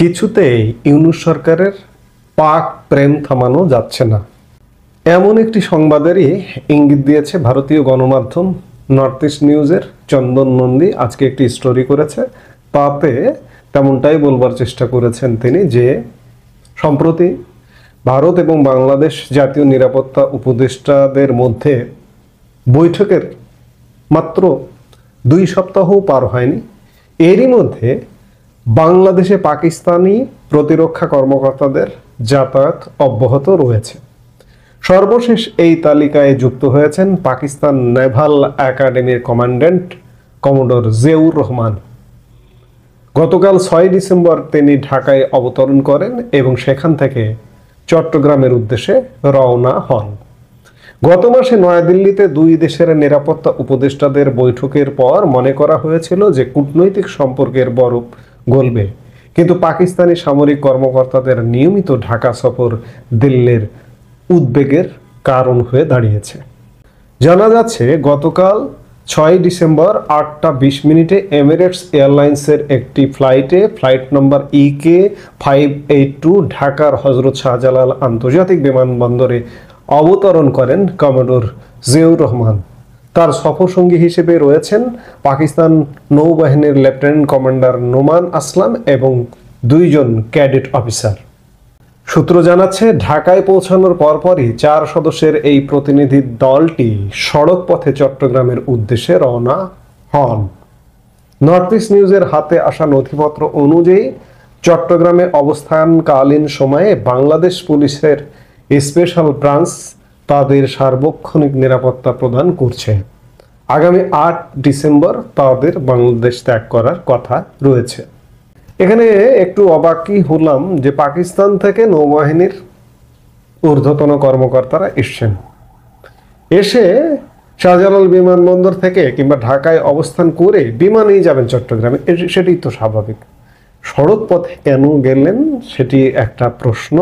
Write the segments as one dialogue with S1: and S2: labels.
S1: কিছুতেই ইউনূস সরকারের পাক প্রেম থামানো যাচ্ছে না, এমন একটি সংবাদেরই ইঙ্গিত দিয়েছে ভারতীয় গণমাধ্যম নর্থ ইস্ট নিউজের চন্দন নন্দী আজকে একটি স্টোরি করেছে। তাতে তেমনটাই বলবার চেষ্টা করেছেন তিনি যে সম্প্রতি ভারত এবং বাংলাদেশ জাতীয় নিরাপত্তা উপদেষ্টাদের মধ্যে বৈঠকের মাত্র 2 সপ্তাহও পার হয়নি, এরই মধ্যে বাংলাদেশে পাকিস্তানি প্রতিরক্ষা কর্মকর্তাদের যাতায়াত অব্যাহত রয়েছে। সর্বশেষ এই তালিকায় যুক্ত হয়েছেন পাকিস্তান নেভাল একাডেমির কমান্ড্যান্ট কমোডর জিয়াউর রহমান। গতকাল 6 ডিসেম্বর তিনি ঢাকায় অবতরণ করেন এবং সেখান থেকে চট্টগ্রামের উদ্দেশ্যে রওনা হন। গত মাসে নয়াদিল্লিতে 2 দেশের নিরাপত্তা উপদেষ্টাদের বৈঠকের পর মনে করা হয়েছিল যে কূটনৈতিক সম্পর্কের বরফ গলবে, কিন্তু পাকিস্তানি সামরিক কর্মকর্তাদের নিয়মিত ঢাকা সফর দিল্লির উদ্বেগের কারণ হয়ে দাঁড়িয়েছে। জানা যাচ্ছে গতকাল 6 ডিসেম্বর 8টা 20 মিনিটে এমিরেটস এয়ারলাইন্সের একটি ফ্লাইটে ফ্লাইট নম্বর EK 582 ঢাকার হজরত শাহজালাল আন্তর্জাতিক বিমানবন্দরে অবতরণ করেন কমোডর জিয়াউর রহমান। তার সফরসঙ্গী হিসেবে রয়েছেন পাকিস্তান নৌবাহিনীর লেফটেন্যান্ট কমান্ডার নোমান আসলাম এবং 2 জন ক্যাডেট অফিসার। সূত্র জানাচ্ছে ঢাকায় পৌঁছানোর পরপরই 4 সদস্যের এই প্রতিনিধি দলটি সড়ক পথে চট্টগ্রামের উদ্দেশ্যে রওনা হন। নর্থ ইস্ট নিউজের হাতে আসা নথিপত্র অনুযায়ী চট্টগ্রামে অবস্থানকালীন সময়ে বাংলাদেশ পুলিশের স্পেশাল ব্রাঞ্চ তাদের সার্বক্ষণিক নিরাপত্তা প্রদান করছে। আগামী 8 ডিসেম্বর তাদের বাংলাদেশ ত্যাগ করার কথা রয়েছে। এখানে একটু অবাকই হলাম যে পাকিস্তান থেকে নৌবাহিনীর ঊর্ধ্বতন কর্মকর্তারা এসে শাহজালাল বিমানবন্দর থেকে কিংবা ঢাকায় অবস্থান করে বিমানেই যাবেন চট্টগ্রামে, সেটাই তো স্বাভাবিক। সড়ক পথে কেন গেলেন সেটি একটা প্রশ্ন।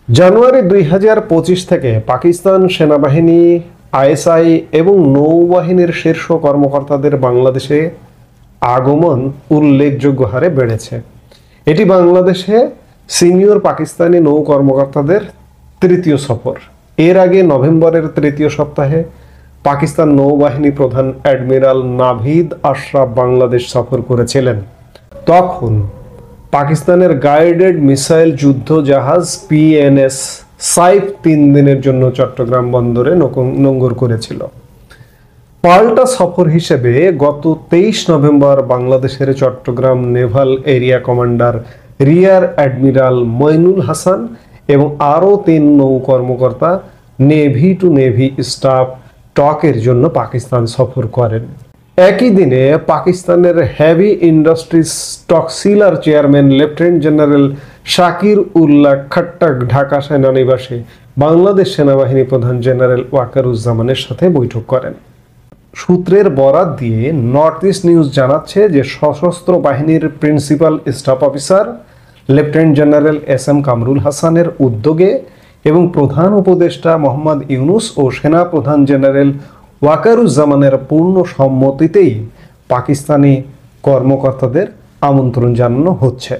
S1: জানুয়ারি 2025 থেকে পাকিস্তান সেনাবাহিনী, ISI এবং নৌবাহিনীর শীর্ষ কর্মকর্তাদের বাংলাদেশে আগমন উল্লেখযোগ্য হারে বেড়েছে। এটি বাংলাদেশে সিনিয়র পাকিস্তানি নৌ কর্মকর্তাদের 3য় সফর। এর আগে নভেম্বরের 3য় সপ্তাহে পাকিস্তান নৌবাহিনী প্রধান অ্যাডমিরাল নাভিদ আশরাফ বাংলাদেশ সফর করেছিলেন। তখন পাকিস্তানের গাইডেড মিসাইল যুদ্ধ জাহাজ PNS সাইফ 3 দিনের জন্য চট্টগ্রাম বন্দরে নোঙর করেছিল। পাল্টা সফর হিসেবে গত 23 নভেম্বর বাংলাদেশের Chattogram naval area commander rear admiral Moinul Hasan এবং আরও 3 নৌ কর্মকর্তা নেভি টু নেভি স্টাফ টকের জন্য পাকিস্তান সফর করেন। একই দিনে পাকিস্তানের হেভি ইন্ডাস্ট্রিজ টকসিলার chairman lieutenant general Shakir Ullah Khattak Dhaka সেনানিবাসে বাংলাদেশ সেনাবাহিনী প্রধান জেনারেল ওয়াকারুজ্জামানের সাথে বৈঠক করেন। সূত্রের বরাত দিয়ে নর্থ ইস্ট নিউজ জানাচ্ছে যে সশস্ত্র বাহিনীর principal staff officer lieutenant general SM Kamrul হাসানের উদ্যোগে এবং প্রধান উপদেষ্টা মোহাম্মদ ইউনূস ও সেনা প্রধান জেনারেল ওয়াকারুজ্জামানের পূর্ণ সম্মতিতেই পাকিস্তানি কর্মকর্তাদের আমন্ত্রণ জানানো হচ্ছে।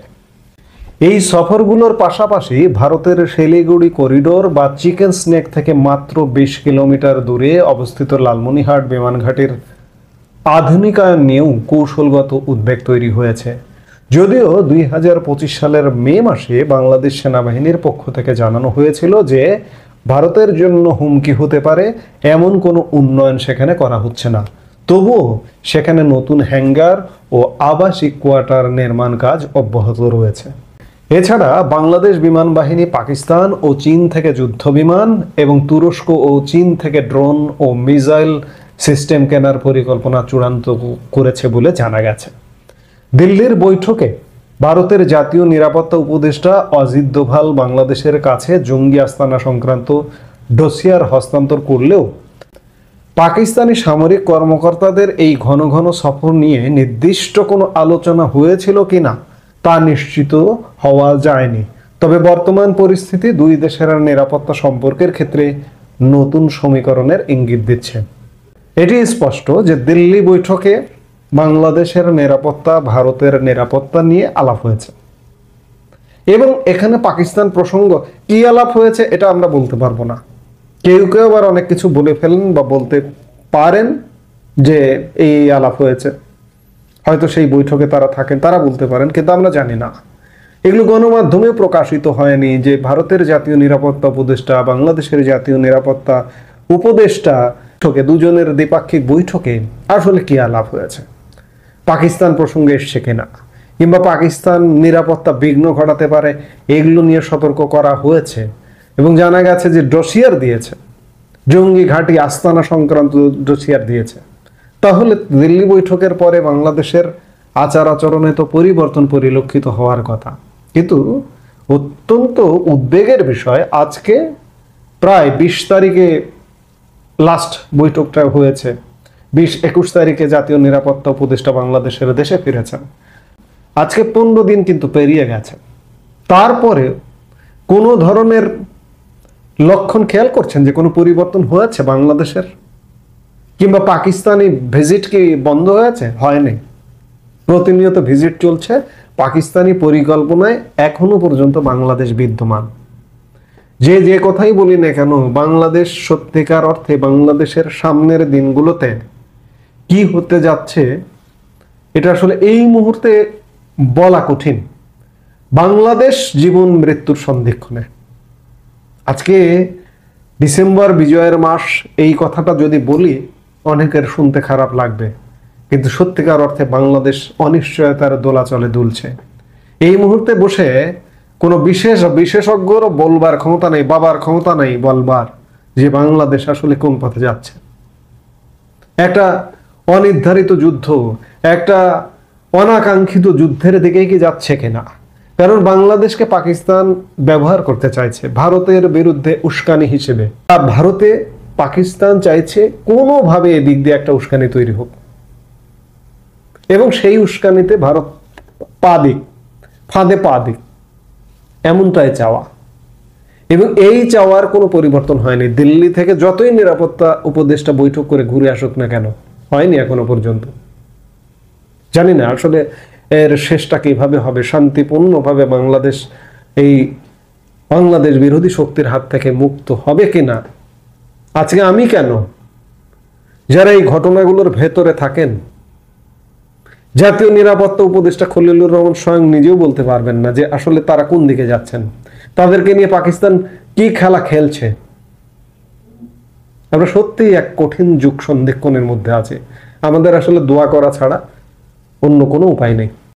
S1: এই সফরগুলোর পাশাপাশি ভারতের শিলিগুড়ি করিডোর বা চিকেন স্নেক থেকে মাত্র 20 কিলোমিটার দূরে অবস্থিত লালমনিরহাট বিমানঘাটের আধুনিকায়ন নিয়েও কৌশলগত উদ্বেগ তৈরি হয়েছে। যদিও 2025 সালের মে মাসে বাংলাদেশ সেনাবাহিনীর পক্ষ থেকে জানানো হয়েছিল যে ভারতের জন্য হুমকি হতে পারে এমন কোনো উন্নয়ন সেখানে করা হচ্ছে না, তবুও সেখানে নতুন হ্যাঙ্গার ও আবাসিক কোয়ার্টার নির্মাণ কাজ অব্যাহত রয়েছে। এছাড়া বাংলাদেশ বিমান বাহিনী পাকিস্তান ও চীন থেকে যুদ্ধ বিমান এবং তুরস্ক ও চীন থেকে ড্রোন ও মিসাইল সিস্টেম কেনার পরিকল্পনা চূড়ান্ত করেছে বলে জানা গেছে। দিল্লির বৈঠকে ভারতের জাতীয় নিরাপত্তা উপদেষ্টা অজিত দোভাল বাংলাদেশের কাছে জঙ্গি আস্তানা সংক্রান্ত ডোসিয়ার হস্তান্তর করলেও পাকিস্তানি সামরিক কর্মকর্তাদের এই ঘন ঘন সফর নিয়ে নির্দিষ্ট কোনো আলোচনা হয়েছিল কিনা তা নিশ্চিত হওয়া যায়নি। তবে বর্তমান পরিস্থিতি 2 দেশের নিরাপত্তা সম্পর্কের ক্ষেত্রে নতুন সমীকরণের ইঙ্গিত দিচ্ছে। এটি স্পষ্ট যে দিল্লি বৈঠকে বাংলাদেশের নিরাপত্তা, ভারতের নিরাপত্তা নিয়ে আলাপ হয়েছে। এবং এখানে পাকিস্তান প্রসঙ্গ কি আলাপ হয়েছে এটা আমরা বলতে পারবো না। কেউ কেউ আবার অনেক কিছু বলে ফেলেন বা বলতে পারেন যে এই আলাপ হয়েছে, হয়তো সেই বৈঠকে তারা থাকেন, তারা বলতে পারেন, কিন্তু আমরা জানি না। এগুলো গণমাধ্যমে প্রকাশিত হয়নি যে ভারতের জাতীয় নিরাপত্তা উপদেষ্টা বাংলাদেশের জাতীয় নিরাপত্তা উপদেষ্টা দুজনের দ্বিপাক্ষিক বৈঠকে আসলে কি আলাপ হয়েছে, পাকিস্তান প্রসঙ্গে এসছে কিনা, কিংবা পাকিস্তান নিরাপত্তা বিঘ্ন ঘটাতে পারে এগুলো নিয়ে সতর্ক করা হয়েছে। এবং জানা গেছে যে ডসিয়ার দিয়েছে, জঙ্গি ঘাঁটি আস্তানা সংক্রান্ত ডসিয়ার দিয়েছে। তাহলে দিল্লি বৈঠকের পরে বাংলাদেশের আচার আচরণে তো পরিবর্তন পরিলক্ষিত হওয়ার কথা। কিন্তু অত্যন্ত উদ্বেগের বিষয়, আজকে প্রায় 20 তারিখে লাস্ট বৈঠকটা হয়েছে, 20-21 তারিখে জাতীয় নিরাপত্তা উপদেষ্টা বাংলাদেশের দেশে ফিরেছেন। আজকে 15 দিন কিন্তু পেরিয়ে গেছে, তারপরে কোনো ধরনের লক্ষণ খেয়াল করছেন যে কোনো পরিবর্তন হয়েছে বাংলাদেশের, কিংবা পাকিস্তানি ভিজিট কি বন্ধ হয়েছে? হয়নি, প্রতিনিয়ত ভিজিট চলছে। পাকিস্তানি পরিকল্পনায় এখনো পর্যন্ত বাংলাদেশ বিদ্যমান। যে কথাই বলি না কেন, বাংলাদেশ সত্যিকার অর্থে বাংলাদেশের সামনের দিনগুলোতে কি হতে যাচ্ছে এটা আসলে এই মুহূর্তে বলা কঠিন। বাংলাদেশ জীবন মৃত্যুর সন্ধিক্ষণে। আজকে ডিসেম্বর বিজয়ের মাস, এই কথাটা যদি বলি অনেকের শুনতে খারাপ লাগবে, কিন্তু সত্যিকার অর্থে বাংলাদেশ অনিশ্চয়তার দোলাচলে দুলছে। এই মুহূর্তে বসে কোনো বিশেষজ্ঞর বলবার ক্ষমতা নেই, বাবার ক্ষমতা নেই বলবার যে বাংলাদেশ আসলে কোন পথে যাচ্ছে। একটা অনির্ধারিত যুদ্ধ, একটা অনাকাঙ্ক্ষিত যুদ্ধের দিকেই কি যাচ্ছে কিনা? কারণ বাংলাদেশকে পাকিস্তান ব্যবহার করতে চাইছে ভারতের বিরুদ্ধে উস্কানি হিসেবে। ভারতে পাকিস্তান চাইছে কোনোভাবে এদিক দিয়ে একটা উস্কানি তৈরি হোক, এবং সেই উস্কানিতে ভারত ফাঁদে পা দিক, এমনটাই চাওয়া। এবং এই চাওয়ার কোনো পরিবর্তন হয়নি। দিল্লি থেকে যতই নিরাপত্তা উপদেষ্টা বৈঠক করে ঘুরে আসুক না কেন, হয়নি এখনো পর্যন্ত। জানি না আসলে এর শেষটা কিভাবে হবে, শান্তিপূর্ণভাবে বাংলাদেশ এই বাংলাদেশ বিরোধী শক্তির হাত থেকে মুক্ত হবে কিনা। আজকে আমি কেন, যারা এই ঘটনাগুলোর ভেতরে থাকেন, জাতীয় নিরাপত্তা উপদেষ্টা খলিলুর রহমান স্বয়ং নিজেও বলতে পারবেন না যে আসলে তারা কোন দিকে যাচ্ছেন, তাদেরকে নিয়ে পাকিস্তান কি খেলা খেলছে। আমরা সত্যিই এক কঠিন যুগ সন্ধিক্ষণের মধ্যে আছে। আমাদের আসলে দোয়া করা ছাড়া অন্য কোনো উপায় নেই।